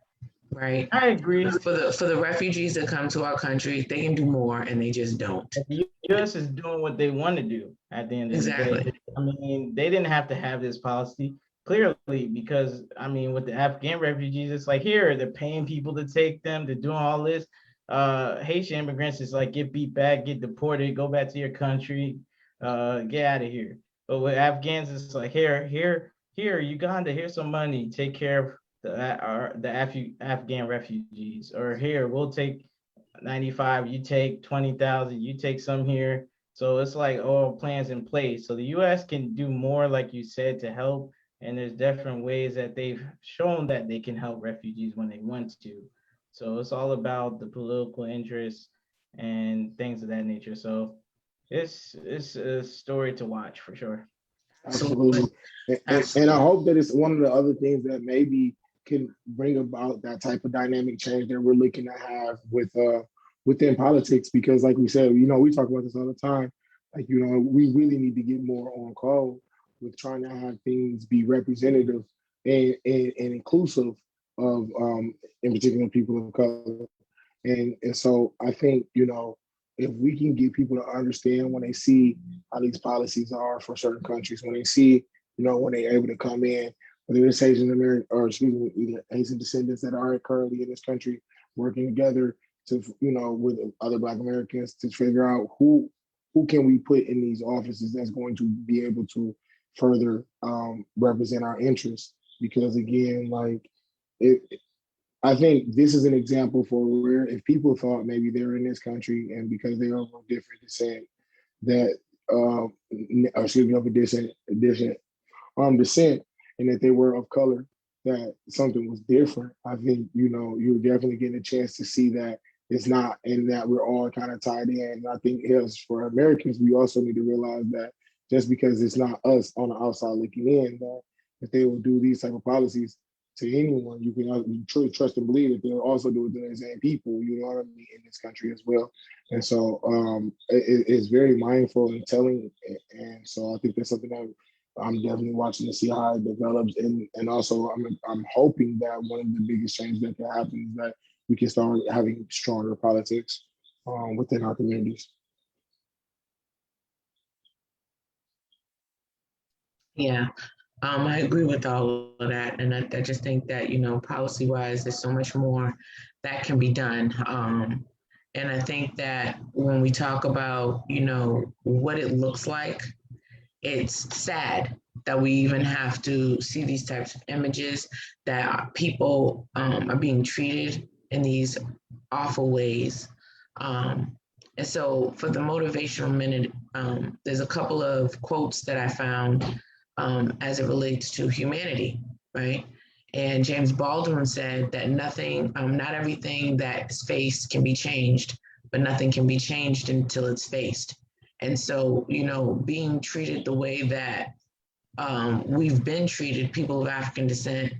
right? I agree. For the refugees that come to our country, they can do more, and they just don't. The U.S. is doing what they want to do at the end of the day. I mean, they didn't have to have this policy, clearly, because, I mean, with the Afghan refugees, it's like, here, they're paying people to take them, they're doing all this. Haitian immigrants is like, get beat back, get deported, go back to your country. Get out of here. But with Afghans, it's like, here, Uganda, here's some money. Take care of the Afghan refugees. Or here, we'll take 95, you take 20,000, you take some here. So it's like all plans in place. So the US can do more, like you said, to help. And there's different ways that they've shown that they can help refugees when they want to. So it's all about the political interests and things of that nature. So it's a story to watch for sure. Absolutely. And I hope that it's one of the other things that maybe can bring about that type of dynamic change that we're looking to have with within politics, because like we said, you know, we talk about this all the time. Like, you know, we really need to get more on call with trying to have things be representative and inclusive of in particular people of color. And so I think, you know, if we can get people to understand when they see how these policies are for certain countries, when they see, you know, when they're able to come in, whether it's Asian American, or excuse me, either Asian descendants that are currently in this country working together to, you know, with other Black Americans to figure out who can we put in these offices that's going to be able to further represent our interests. Because again, like, I think this is an example for where if people thought maybe they're in this country and because they are of different descent, that excuse me, of a descent, and that they were of color, that something was different. I think, you know, you're definitely getting a chance to see that it's not, and that we're all kind of tied in. And I think as for Americans, we also need to realize that just because it's not us on the outside looking in, that if they will do these type of policies to anyone, you can truly trust and believe that they'll also do it to the same people, you know what I mean, in this country as well. And so it's very mindful and telling. And so I think that's something that I'm definitely watching to see how it develops. And also I'm hoping that one of the biggest changes that can happen is that we can start having stronger politics within our communities. Yeah. I agree with all of that. And I just think that, policy wise, there's so much more that can be done. And I think that when we talk about, what it looks like, it's sad that we even have to see these types of images that people are being treated in these awful ways. And so for the motivational minute, there's a couple of quotes that I found as it relates to humanity, right? And James Baldwin said that nothing, not everything that is faced can be changed, but nothing can be changed until it's faced. And so, being treated the way that we've been treated, people of African descent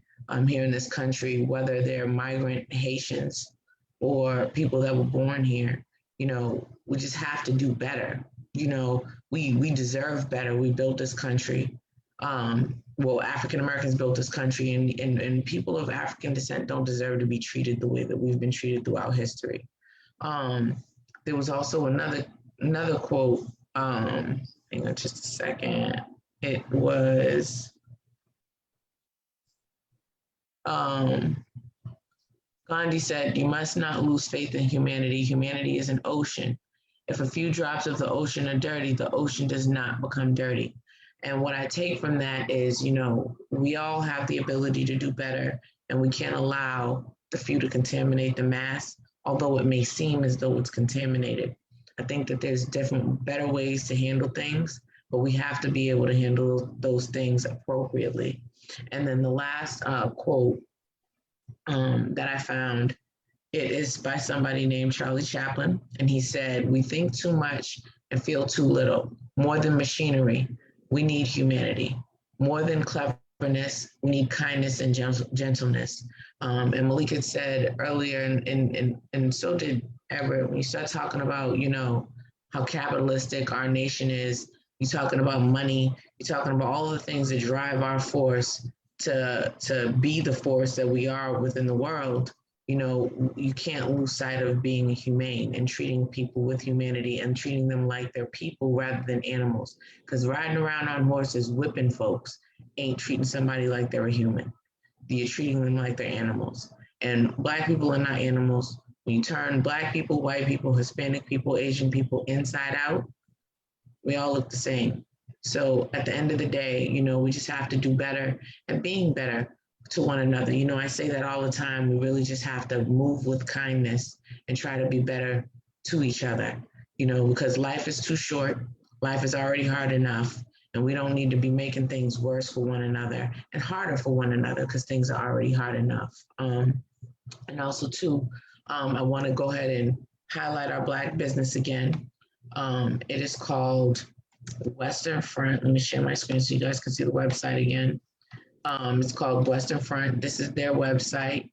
here in this country, whether they're migrant Haitians or people that were born here, we just have to do better. We deserve better. We built this country. African Americans built this country, and people of African descent don't deserve to be treated the way that we've been treated throughout history. There was also another quote. Hang on just a second. It was Gandhi said, "You must not lose faith in humanity. Humanity is an ocean. If a few drops of the ocean are dirty, the ocean does not become dirty." And what I take from that is, we all have the ability to do better, and we can't allow the few to contaminate the mass, although it may seem as though it's contaminated. I think that there's different, better ways to handle things, but we have to be able to handle those things appropriately. And then the last quote that I found, it is by somebody named Charlie Chaplin, and he said, "We think too much and feel too little. More than machinery, we need humanity. More than cleverness, we need kindness and gentleness." And Malik had said earlier, and so did Everett, when you start talking about, how capitalistic our nation is, you're talking about money, you're talking about all the things that drive our force to be the force that we are within the world. You can't lose sight of being humane and treating people with humanity and treating them like they're people rather than animals. Because riding around on horses, whipping folks, ain't treating somebody like they're a human. You're treating them like they're animals. And Black people are not animals. When you turn Black people, white people, Hispanic people, Asian people inside out, we all look the same. So at the end of the day, we just have to do better and being better to one another. I say that all the time. We really just have to move with kindness and try to be better to each other, because life is too short. Life is already hard enough, and we don't need to be making things worse for one another and harder for one another because things are already hard enough. And also too, I want to go ahead and highlight our Black business again. It is called Western Front. Let me share my screen so you guys can see the website again. It's called Western Front. This is their website.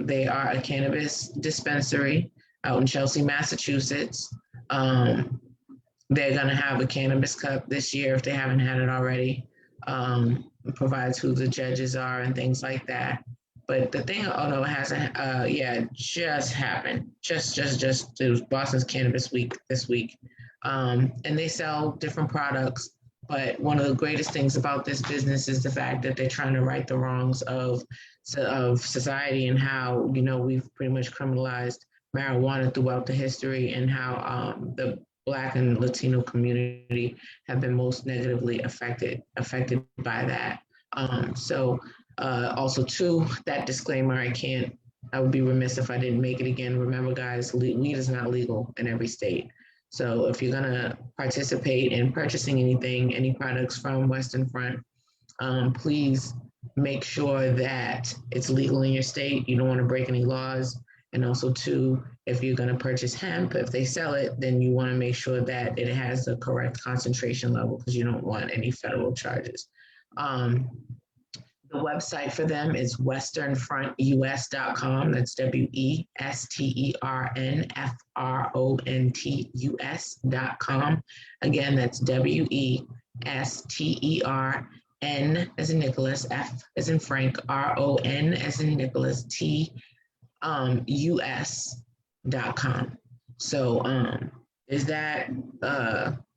They are a cannabis dispensary out in Chelsea, Massachusetts. They're going to have a cannabis cup this year if they haven't had it already. It provides who the judges are and things like that. But the thing, although it hasn't, it just happened. Just, it was Boston's Cannabis Week this week. And they sell different products. But one of the greatest things about this business is the fact that they're trying to right the wrongs of society and how, we've pretty much criminalized marijuana throughout the history and how the Black and Latino community have been most negatively affected by that. Also too, that disclaimer, I would be remiss if I didn't make it again. Remember guys, weed is not legal in every state. So if you're gonna participate in purchasing any products from Western Front, please make sure that it's legal in your state. You don't wanna break any laws. And also too, if you're gonna purchase hemp, if they sell it, then you wanna make sure that it has the correct concentration level because you don't want any federal charges. The website for them is westernfrontus.com. That's westernfrontus.com. Again, that's western as in Nicholas, F as in Frank, RON as in Nicholas, US.com. So is that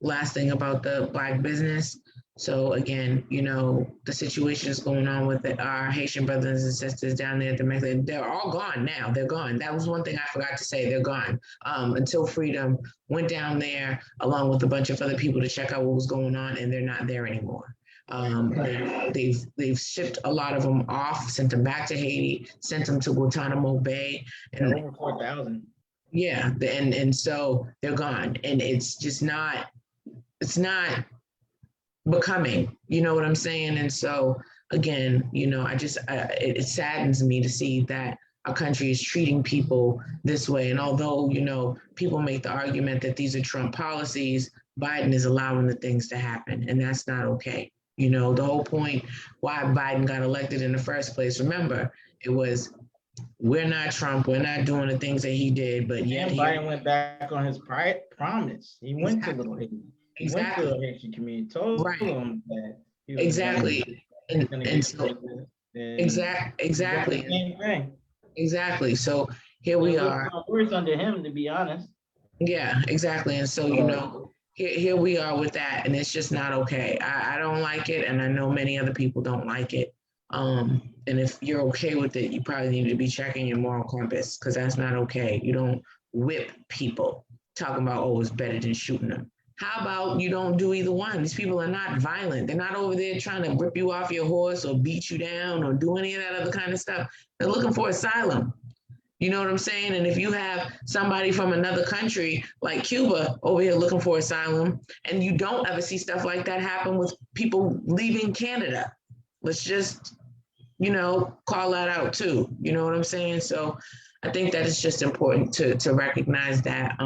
last thing about the Black business. So again, the situation is going on with our Haitian brothers and sisters down there at Mexico. They're all gone now. They're gone. That was one thing I forgot to say. They're gone. Until Freedom went down there along with a bunch of other people to check out what was going on, and they're not there anymore. They've shipped a lot of them off, sent them back to Haiti, sent them to Guantanamo Bay, and over 4,000. Yeah, and so they're gone, and it's just not. It's not becoming, you know what I'm saying? And so again, it saddens me to see that our country is treating people this way. And although, people make the argument that these are Trump policies, Biden is allowing the things to happen, and that's not okay. The whole point why Biden got elected in the first place, remember, it was, we're not Trump, we're not doing the things that he did, but yet Biden went back on his promise. He went to Little Haiti. Exactly. Went to the Haitian community, told them that he was exactly. And so exactly. Same thing. Exactly. So here we are. Worse under him, to be honest. Yeah, exactly. And so here we are with that, and it's just not okay. I don't like it, and I know many other people don't like it. And if you're okay with it, you probably need to be checking your moral compass, because that's not okay. You don't whip people talking about, oh, it's better than shooting them. How about you don't do either one? These people are not violent. They're not over there trying to rip you off your horse or beat you down or do any of that other kind of stuff. They're looking for asylum. You know what I'm saying? And if you have somebody from another country like Cuba over here looking for asylum, and you don't ever see stuff like that happen with people leaving Canada, let's just, call that out too. You know what I'm saying? So I think that it's just important to recognize that.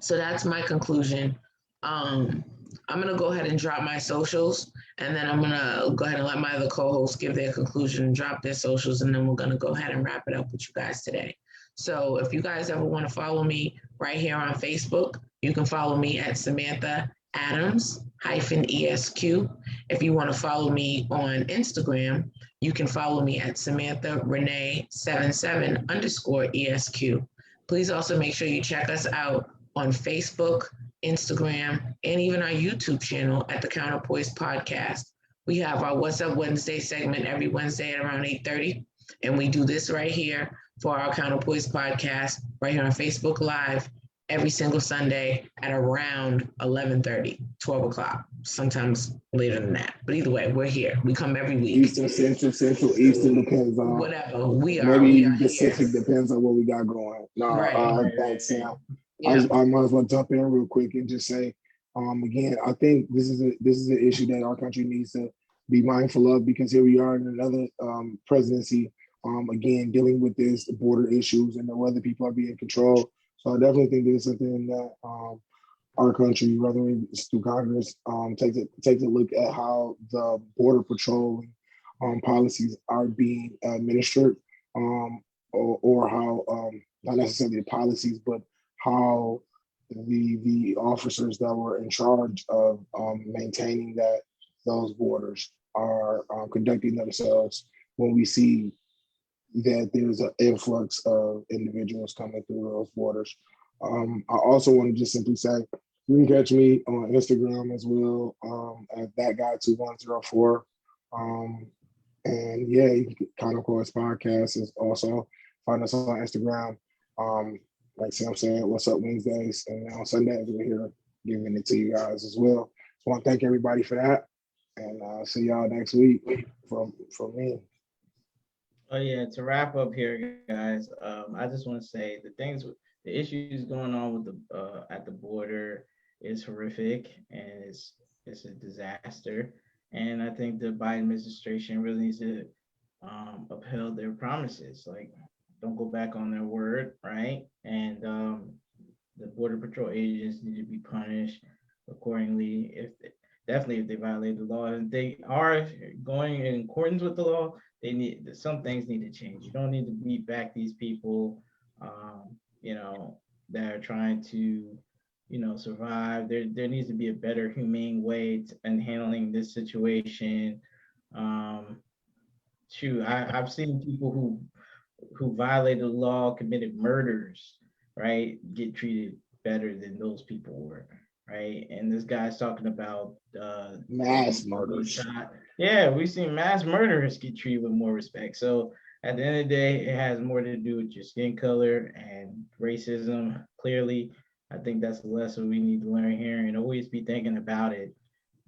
So that's my conclusion. I'm going to go ahead and drop my socials, and then I'm going to go ahead and let my other co-hosts give their conclusion and drop their socials, and then we're going to go ahead and wrap it up with you guys today. So if you guys ever want to follow me right here on Facebook, you can follow me at Samantha Adams-ESQ. If you want to follow me on Instagram, you can follow me at Samantha Renee 77_ESQ. Please also make sure you check us out on Facebook, Instagram, and even our YouTube channel at the Counterpoise Podcast. We have our What's Up Wednesday segment every Wednesday at around 8:30. And we do this right here for our Counterpoise Podcast right here on Facebook Live every single Sunday at around 11:30, 12 o'clock, sometimes later than that. But either way, we're here. We come every week. Eastern, Central, Eastern depends on whatever. We are. Maybe Pacific depends on what we got going. No, thanks, Sam. Yeah. I might as well jump in real quick and just say, again, I think this is an issue that our country needs to be mindful of, because here we are in another presidency, again, dealing with the border issues and whether people are being controlled. So I definitely think there's something that our country, whether it's through Congress, takes a look at how the border patrol policies are being administered, or how not necessarily the policies, but how the officers that were in charge of maintaining those borders are conducting themselves when we see that there's an influx of individuals coming through those borders. I also want to just simply say, you can catch me on Instagram as well, at thatguy2104. And yeah, you can Counterpoise Podcast is also find us on Instagram. Like Sam said, What's Up Wednesdays, and on Sundays we're here giving it to you guys as well. So I want to thank everybody for that, and see y'all next week from me. Oh yeah, to wrap up here, guys, I just want to say the issues going on with the at the border is horrific, and it's a disaster. And I think the Biden administration really needs to uphold their promises. Like, don't go back on their word, right? And the Border Patrol agents need to be punished accordingly. If they violate the law, and they are going in accordance with the law, some things need to change. You don't need to beat back these people, that are trying to, survive. There needs to be a better, humane way in handling this situation. I've seen people who violated the law, committed murders, right, get treated better than those people were, right? And this guy's talking about mass murders. Shot. Yeah, we've seen mass murderers get treated with more respect. So at the end of the day, it has more to do with your skin color and racism. Clearly, I think that's the lesson we need to learn here, and always be thinking about it,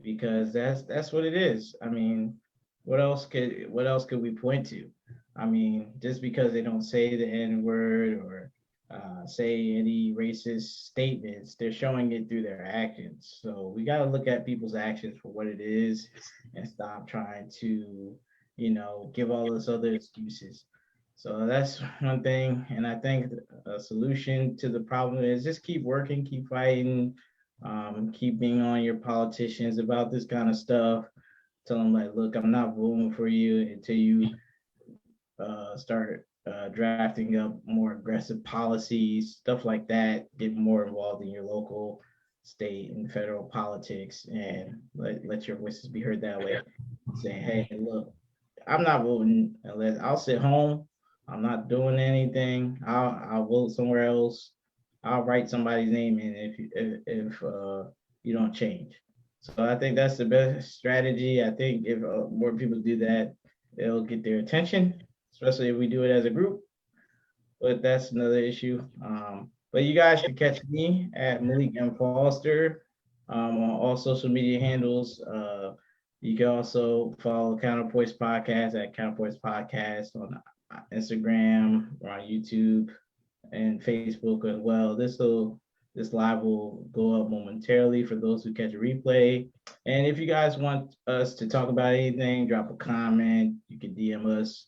because that's what it is. I mean, what else could we point to? I mean, just because they don't say the N-word or say any racist statements, they're showing it through their actions. So we got to look at people's actions for what it is, and stop trying to, give all those other excuses. So that's one thing. And I think a solution to the problem is just keep working, keep fighting, keep being on your politicians about this kind of stuff. Tell them, like, look, I'm not voting for you until you start drafting up more aggressive policies, stuff like that. Get more involved in your local, state, and federal politics, and let your voices be heard that way. Saying, hey, look, I'm not voting unless I'll sit home. I'm not doing anything. I'll vote somewhere else. I'll write somebody's name in if you don't change. So I think that's the best strategy. I think if more people do that, it'll get their attention, especially if we do it as a group. But that's another issue. But you guys should catch me at Malik M. Foster on all social media handles. You can also follow Counterpoints Podcast at Counterpoints Podcast on Instagram or on YouTube and Facebook as well. This live will go up momentarily for those who catch a replay. And if you guys want us to talk about anything, drop a comment. You can DM us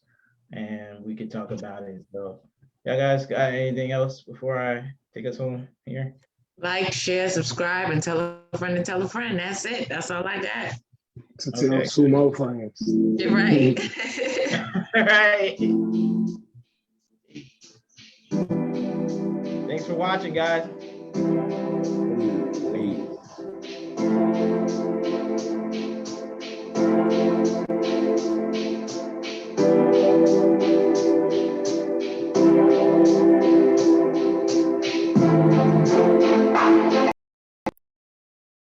and we can talk about it. So, y'all guys got anything else before I take us home here? Like, share, subscribe, and tell a friend to tell a friend. That's it. That's all I got. To tell two more friends. You're right. Right. Thanks for watching, guys. Peace.